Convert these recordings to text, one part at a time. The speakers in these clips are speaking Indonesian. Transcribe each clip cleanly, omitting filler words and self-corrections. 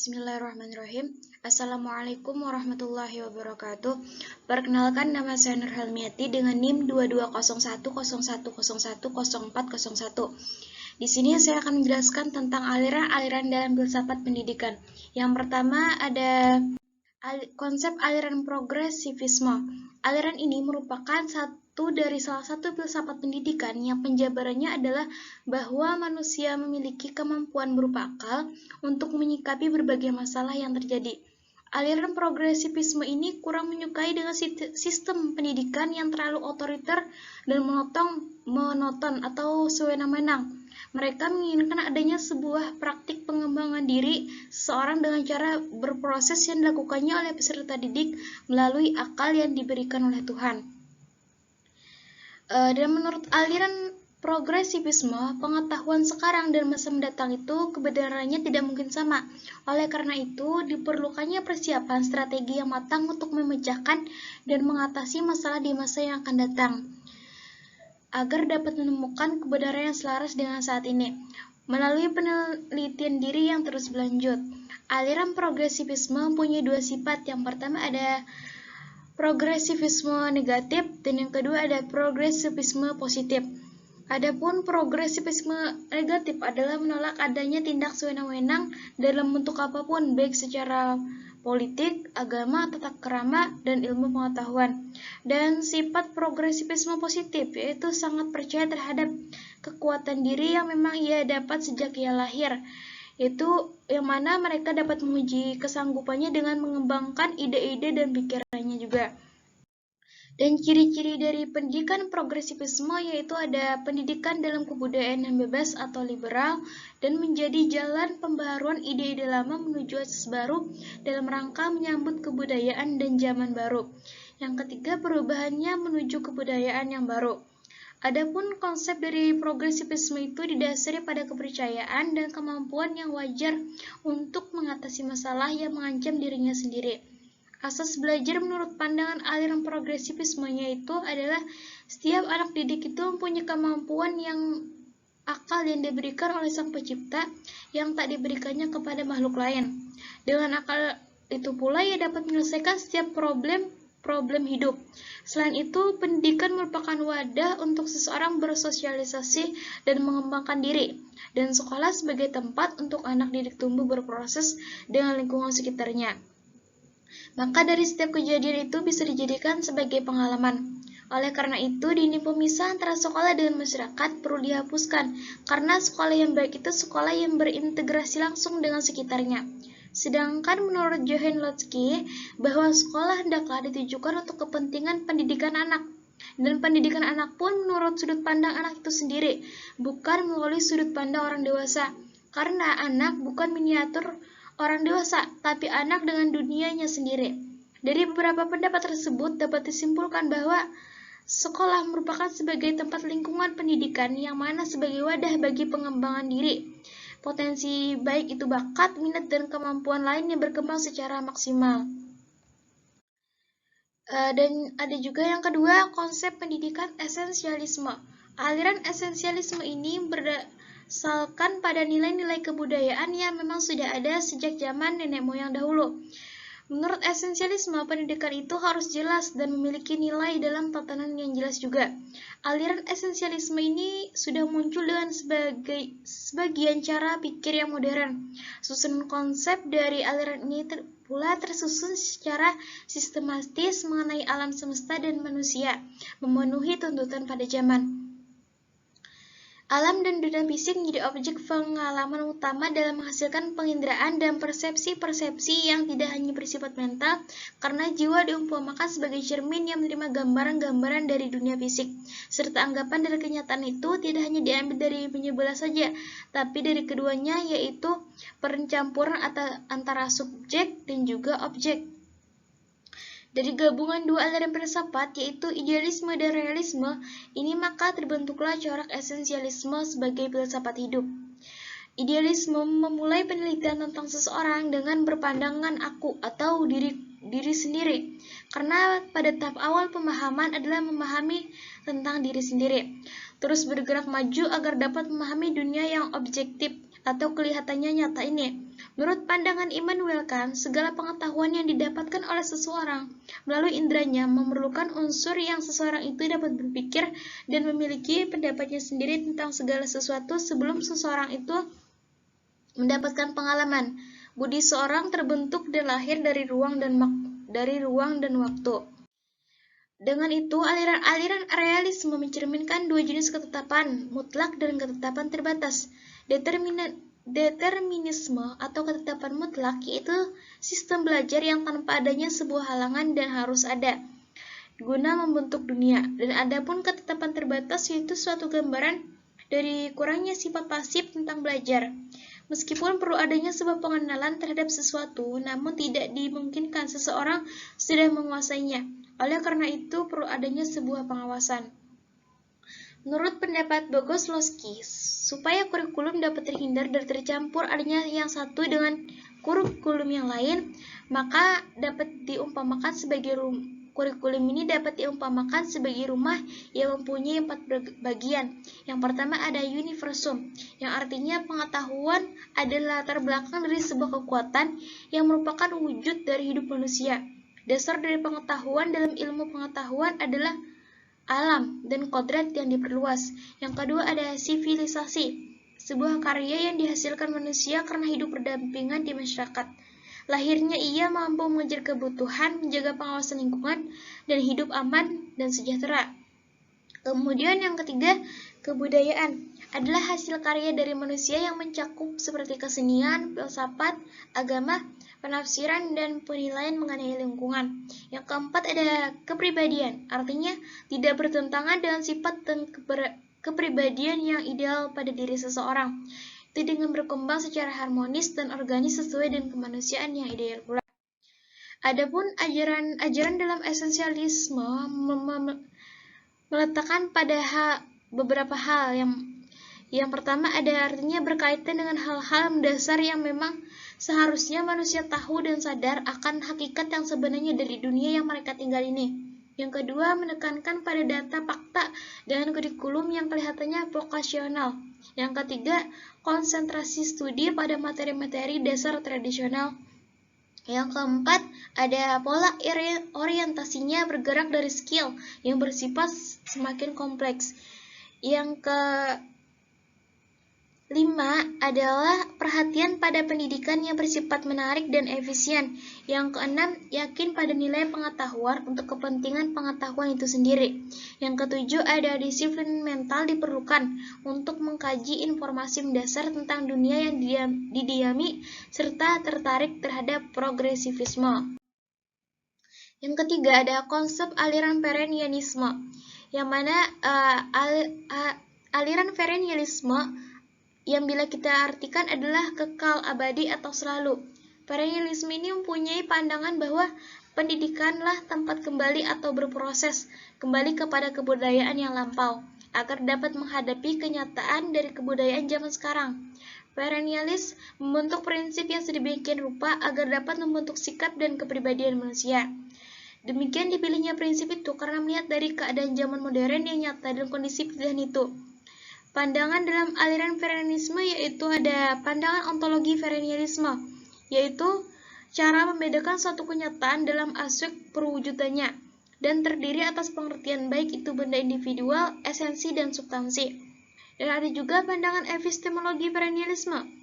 Bismillahirrahmanirrahim. Assalamualaikum warahmatullahi wabarakatuh. Perkenalkan, nama saya Nur Helmiati dengan NIM 220101010401. Di sini saya akan menjelaskan tentang aliran-aliran dalam filsafat pendidikan. Yang pertama ada konsep aliran progresivisme. Aliran ini merupakan salah satu filsafat pendidikan yang penjabarannya adalah bahwa manusia memiliki kemampuan berupa akal untuk menyikapi berbagai masalah yang terjadi. Aliran progresivisme ini kurang menyukai dengan sistem pendidikan yang terlalu otoriter dan monoton atau sewenang-wenang. Mereka menginginkan adanya sebuah praktik pengembangan diri seseorang dengan cara berproses yang dilakukannya oleh peserta didik melalui akal yang diberikan oleh Tuhan. Dan menurut aliran progresivisme, pengetahuan sekarang dan masa mendatang itu kebenarannya tidak mungkin sama. Oleh karena itu, diperlukannya persiapan strategi yang matang untuk memecahkan dan mengatasi masalah di masa yang akan datang, agar dapat menemukan kebenaran yang selaras dengan saat ini. Melalui penelitian diri yang terus berlanjut, aliran progresivisme mempunyai dua sifat. Yang pertama ada progresivisme negatif dan yang kedua ada progresivisme positif. Adapun progresivisme negatif adalah menolak adanya tindak sewenang-wenang dalam bentuk apapun, baik secara politik, agama, tata krama, dan ilmu pengetahuan. Dan sifat progresivisme positif yaitu sangat percaya terhadap kekuatan diri yang memang ia dapat sejak ia lahir, yaitu yang mana mereka dapat menguji kesanggupannya dengan mengembangkan ide-ide dan pikirannya juga. Dan ciri-ciri dari pendidikan progresivisme yaitu ada pendidikan dalam kebudayaan yang bebas atau liberal dan menjadi jalan pembaharuan ide-ide lama menuju asas baru dalam rangka menyambut kebudayaan dan zaman baru. Yang ketiga, perubahannya menuju kebudayaan yang baru. Adapun konsep dari progresivisme itu didasari pada kepercayaan dan kemampuan yang wajar untuk mengatasi masalah yang mengancam dirinya sendiri. Asas belajar menurut pandangan aliran progresivisme yaitu adalah setiap anak didik itu mempunyai kemampuan yang akal yang diberikan oleh Sang Pencipta yang tak diberikannya kepada makhluk lain. Dengan akal itu pula ia dapat menyelesaikan setiap problem hidup. Selain itu, pendidikan merupakan wadah untuk seseorang bersosialisasi dan mengembangkan diri, dan sekolah sebagai tempat untuk anak didik tumbuh berproses dengan lingkungan sekitarnya. Maka dari setiap kejadian itu bisa dijadikan sebagai pengalaman. Oleh karena itu, dini pemisah antara sekolah dengan masyarakat perlu dihapuskan, karena sekolah yang baik itu sekolah yang berintegrasi langsung dengan sekitarnya. Sedangkan menurut Johann Lotsky, bahwa sekolah hendaklah ditujukan untuk kepentingan pendidikan anak. Dan pendidikan anak pun menurut sudut pandang anak itu sendiri, bukan melalui sudut pandang orang dewasa. Karena anak bukan miniatur orang dewasa, tapi anak dengan dunianya sendiri. Dari beberapa pendapat tersebut dapat disimpulkan bahwa sekolah merupakan sebagai tempat lingkungan pendidikan yang mana sebagai wadah bagi pengembangan diri. Potensi baik itu bakat, minat, dan kemampuan lain yang berkembang secara maksimal. Dan ada juga yang kedua, konsep pendidikan esensialisme. Aliran esensialisme ini berdasarkan pada nilai-nilai kebudayaan yang memang sudah ada sejak zaman nenek moyang dahulu. Menurut esensialisme, pendidikan itu harus jelas dan memiliki nilai dalam tatanan yang jelas juga. Aliran esensialisme ini sudah muncul dengan sebagian cara pikir yang modern. Susunan konsep dari aliran ini pula tersusun secara sistematis mengenai alam semesta dan manusia, memenuhi tuntutan pada zaman. Alam dan dunia fisik menjadi objek pengalaman utama dalam menghasilkan penginderaan dan persepsi-persepsi yang tidak hanya bersifat mental, karena jiwa diumpamakan sebagai cermin yang menerima gambaran-gambaran dari dunia fisik, serta anggapan dari kenyataan itu tidak hanya diambil dari penyebelah saja, tapi dari keduanya, yaitu pencampuran antara subjek dan juga objek. Dari gabungan dua aliran filsafat yaitu idealisme dan realisme, ini maka terbentuklah corak esensialisme sebagai filsafat hidup. Idealisme memulai penelitian tentang seseorang dengan berpandangan aku atau diri sendiri, karena pada tahap awal pemahaman adalah memahami tentang diri sendiri, terus bergerak maju agar dapat memahami dunia yang objektif. atau kelihatannya nyata ini. Menurut pandangan Immanuel Kant, segala pengetahuan yang didapatkan oleh seseorang melalui indranya memerlukan unsur yang seseorang itu dapat berpikir dan memiliki pendapatnya sendiri tentang segala sesuatu sebelum seseorang itu mendapatkan pengalaman. Budi seorang terbentuk dan lahir dari ruang dan waktu. Dengan itu, aliran-aliran realisme mencerminkan dua jenis ketetapan, mutlak dan ketetapan terbatas. Determinisme atau ketetapan mutlak yaitu sistem belajar yang tanpa adanya sebuah halangan dan harus ada guna membentuk dunia. Dan adapun ketetapan terbatas yaitu suatu gambaran dari kurangnya sifat pasif tentang belajar. Meskipun perlu adanya sebuah pengenalan terhadap sesuatu, namun tidak dimungkinkan seseorang sudah menguasainya. Oleh karena itu, perlu adanya sebuah pengawasan. Menurut pendapat Bogoslowski, supaya kurikulum dapat terhindar dari tercampur adanya yang satu dengan kurikulum yang lain, maka kurikulum ini dapat diumpamakan sebagai rumah yang mempunyai 4 bagian. Yang pertama ada universum, yang artinya pengetahuan adalah latar belakang dari sebuah kekuatan yang merupakan wujud dari hidup manusia. Dasar dari pengetahuan dalam ilmu pengetahuan adalah alam dan kodrat yang diperluas. Yang kedua ada sivilisasi, sebuah karya yang dihasilkan manusia karena hidup berdampingan di masyarakat. Lahirnya ia mampu mengejar kebutuhan, menjaga pengawasan lingkungan, dan hidup aman dan sejahtera. Kemudian yang ketiga, kebudayaan adalah hasil karya dari manusia yang mencakup seperti kesenian, filsafat, agama, penafsiran, dan penilaian mengenai lingkungan. Yang keempat ada kepribadian, artinya tidak bertentangan dengan sifat dan kepribadian yang ideal pada diri seseorang. Itu dengan berkembang secara harmonis dan organis sesuai dengan kemanusiaan yang ideal pula. Adapun ajaran dalam esensialisme meletakkan pada beberapa hal. Yang pertama ada artinya berkaitan dengan hal-hal mendasar yang memang seharusnya manusia tahu dan sadar akan hakikat yang sebenarnya dari dunia yang mereka tinggal ini. Yang kedua, menekankan pada data fakta dengan kurikulum yang kelihatannya vokasional. Yang ketiga, konsentrasi studi pada materi-materi dasar tradisional. Yang keempat, ada pola orientasinya bergerak dari skill yang bersifat semakin kompleks. Yang kelima adalah perhatian pada pendidikan yang bersifat menarik dan efisien. Yang keenam, yakin pada nilai pengetahuan untuk kepentingan pengetahuan itu sendiri. Yang ketujuh, ada disiplin mental diperlukan untuk mengkaji informasi mendasar tentang dunia yang didiami serta tertarik terhadap progresivisme. Yang ketiga, ada konsep aliran perennialisme, yang mana aliran perennialisme yang bila kita artikan adalah kekal, abadi, atau selalu. Perennialisme ini mempunyai pandangan bahwa pendidikanlah tempat kembali atau berproses kembali kepada kebudayaan yang lampau, agar dapat menghadapi kenyataan dari kebudayaan zaman sekarang. Perennialis membentuk prinsip yang sedemikian rupa agar dapat membentuk sikap dan kepribadian manusia. Demikian dipilihnya prinsip itu karena melihat dari keadaan zaman modern yang nyata dan kondisi pilihan itu. Pandangan dalam aliran perennialisme yaitu ada pandangan ontologi perennialisme, yaitu cara membedakan suatu kenyataan dalam aspek perwujudannya dan terdiri atas pengertian baik itu benda individual, esensi, dan substansi. Dan ada juga pandangan epistemologi perennialisme,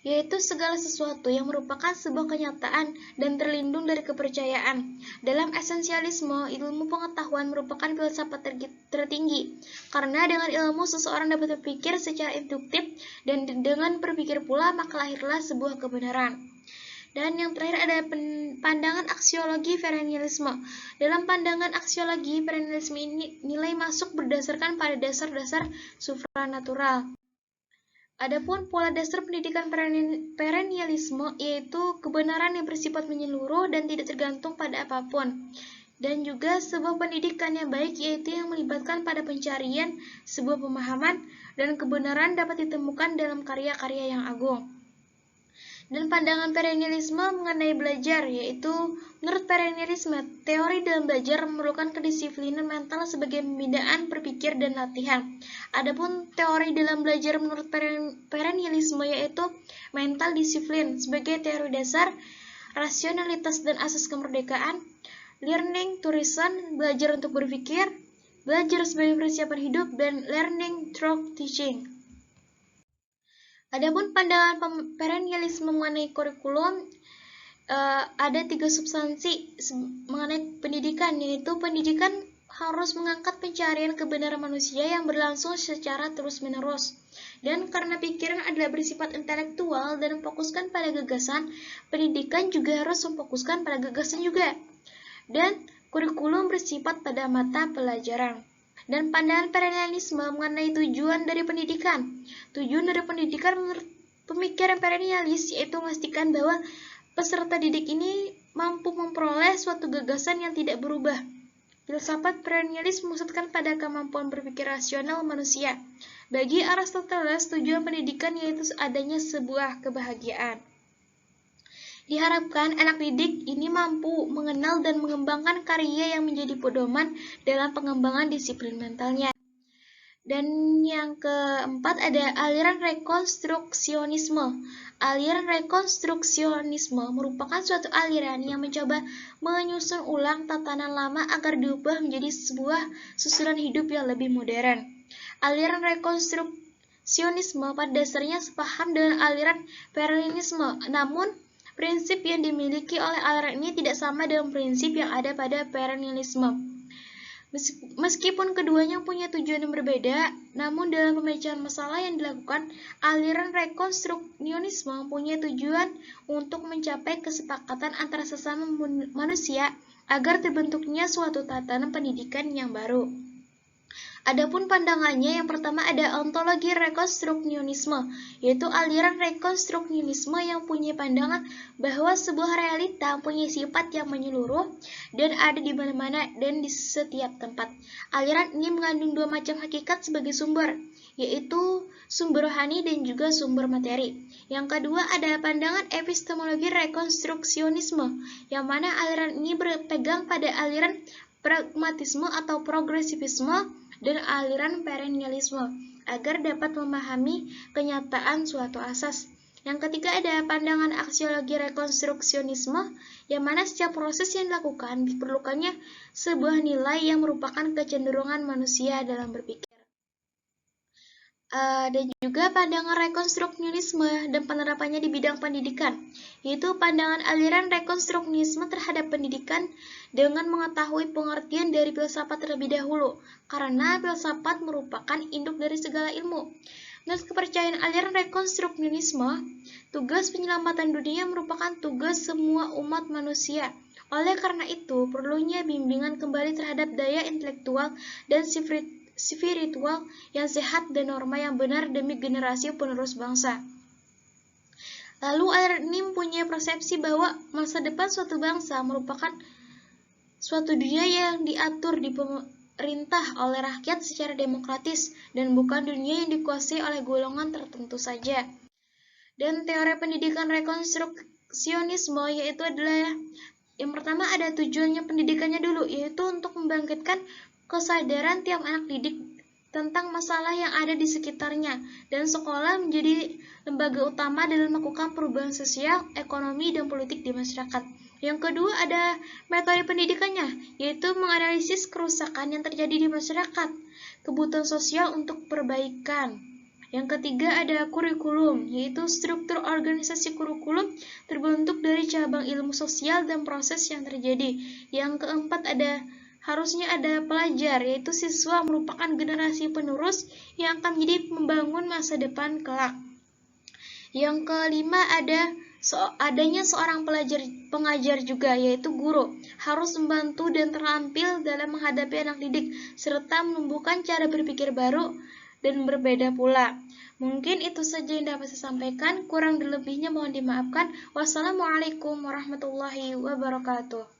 yaitu segala sesuatu yang merupakan sebuah kenyataan dan terlindung dari kepercayaan. Dalam esensialisme, ilmu pengetahuan merupakan filsafat tertinggi, karena dengan ilmu seseorang dapat berpikir secara induktif, dan dengan berpikir pula maka lahirlah sebuah kebenaran. Dan yang terakhir ada pandangan aksiologi perennialisme. Dalam pandangan aksiologi perennialisme ini nilai masuk berdasarkan pada dasar-dasar supranatural. Adapun pola dasar pendidikan perennialisme yaitu kebenaran yang bersifat menyeluruh dan tidak tergantung pada apapun. Dan juga sebuah pendidikan yang baik yaitu yang melibatkan pada pencarian sebuah pemahaman dan kebenaran dapat ditemukan dalam karya-karya yang agung. Dan pandangan perennialisme mengenai belajar, yaitu menurut perennialisme, teori dalam belajar memerlukan kedisiplinan mental sebagai pembinaan berpikir dan latihan. Adapun teori dalam belajar menurut perennialisme yaitu mental disiplin sebagai teori dasar, rasionalitas dan asas kemerdekaan, learning to reason, belajar untuk berpikir, belajar sebagai persiapan hidup, dan learning through teaching. Adapun pandangan perennialisme mengenai kurikulum, ada 3 substansi mengenai pendidikan, yaitu pendidikan harus mengangkat pencarian kebenaran manusia yang berlangsung secara terus-menerus. Dan karena pikiran adalah bersifat intelektual dan memfokuskan pada gagasan, pendidikan juga harus memfokuskan pada gagasan juga. Dan kurikulum bersifat pada mata pelajaran. Dan pandangan perennialisme mengenai tujuan dari pendidikan. Tujuan dari pendidikan menurut pemikiran perennialis yaitu memastikan bahwa peserta didik ini mampu memperoleh suatu gagasan yang tidak berubah. Filsafat perennialis memaksudkan pada kemampuan berpikir rasional manusia. Bagi Aristoteles, tujuan pendidikan yaitu adanya sebuah kebahagiaan. Diharapkan anak didik ini mampu mengenal dan mengembangkan karya yang menjadi pedoman dalam pengembangan disiplin mentalnya. Dan yang keempat ada aliran rekonstruksionisme. Aliran rekonstruksionisme merupakan suatu aliran yang mencoba menyusun ulang tatanan lama agar diubah menjadi sebuah susunan hidup yang lebih modern. Aliran rekonstruksionisme pada dasarnya sepaham dengan aliran perennialisme, namun prinsip yang dimiliki oleh aliran ini tidak sama dengan prinsip yang ada pada perennialisme. Meskipun keduanya punya tujuan yang berbeda, namun dalam pemecahan masalah yang dilakukan, aliran rekonstruksionisme punya tujuan untuk mencapai kesepakatan antara sesama manusia agar terbentuknya suatu tatanan pendidikan yang baru. Adapun pandangannya yang pertama ada ontologi rekonstruksionisme, yaitu aliran rekonstruksionisme yang punya pandangan bahwa sebuah realita punya sifat yang menyeluruh dan ada di mana-mana dan di setiap tempat. Aliran ini mengandung 2 macam hakikat sebagai sumber, yaitu sumber rohani dan juga sumber materi. Yang kedua ada pandangan epistemologi rekonstruksionisme, yang mana aliran ini berpegang pada aliran pragmatisme atau progresivisme dan aliran perennialisme agar dapat memahami kenyataan suatu asas. Yang ketiga ada pandangan aksiologi rekonstruksionisme, yang mana setiap proses yang dilakukan diperlukannya sebuah nilai yang merupakan kecenderungan manusia dalam berpikir. Dan juga pandangan rekonstruksionisme dan penerapannya di bidang pendidikan, yaitu pandangan aliran rekonstruksionisme terhadap pendidikan dengan mengetahui pengertian dari filsafat terlebih dahulu, karena filsafat merupakan induk dari segala ilmu. Menurut kepercayaan aliran rekonstruksionisme, tugas penyelamatan dunia merupakan tugas semua umat manusia. Oleh karena itu, perlunya bimbingan kembali terhadap daya intelektual dan spiritual yang sehat dan norma yang benar demi generasi penerus bangsa. Lalu aliran ini mempunyai persepsi bahwa masa depan suatu bangsa merupakan suatu dunia yang diatur di pemerintah oleh rakyat secara demokratis dan bukan dunia yang dikuasai oleh golongan tertentu saja. Dan teori pendidikan rekonstruksionisme yaitu adalah yang pertama ada tujuannya pendidikannya dulu, yaitu untuk membangkitkan kesadaran tiap anak didik tentang masalah yang ada di sekitarnya, dan sekolah menjadi lembaga utama dalam melakukan perubahan sosial, ekonomi, dan politik di masyarakat. Yang kedua ada metode pendidikannya, yaitu menganalisis kerusakan yang terjadi di masyarakat, kebutuhan sosial untuk perbaikan. Yang ketiga ada kurikulum, yaitu struktur organisasi kurikulum terbentuk dari cabang ilmu sosial dan proses yang terjadi. Yang keempat harusnya ada pelajar, yaitu siswa merupakan generasi penerus yang akan menjadi membangun masa depan kelak. Yang kelima adanya seorang pengajar juga, yaitu guru, harus membantu dan terampil dalam menghadapi anak didik, serta menumbuhkan cara berpikir baru dan berbeda pula. Mungkin itu saja yang dapat saya sampaikan, kurang dan lebihnya mohon dimaafkan. Wassalamualaikum warahmatullahi wabarakatuh.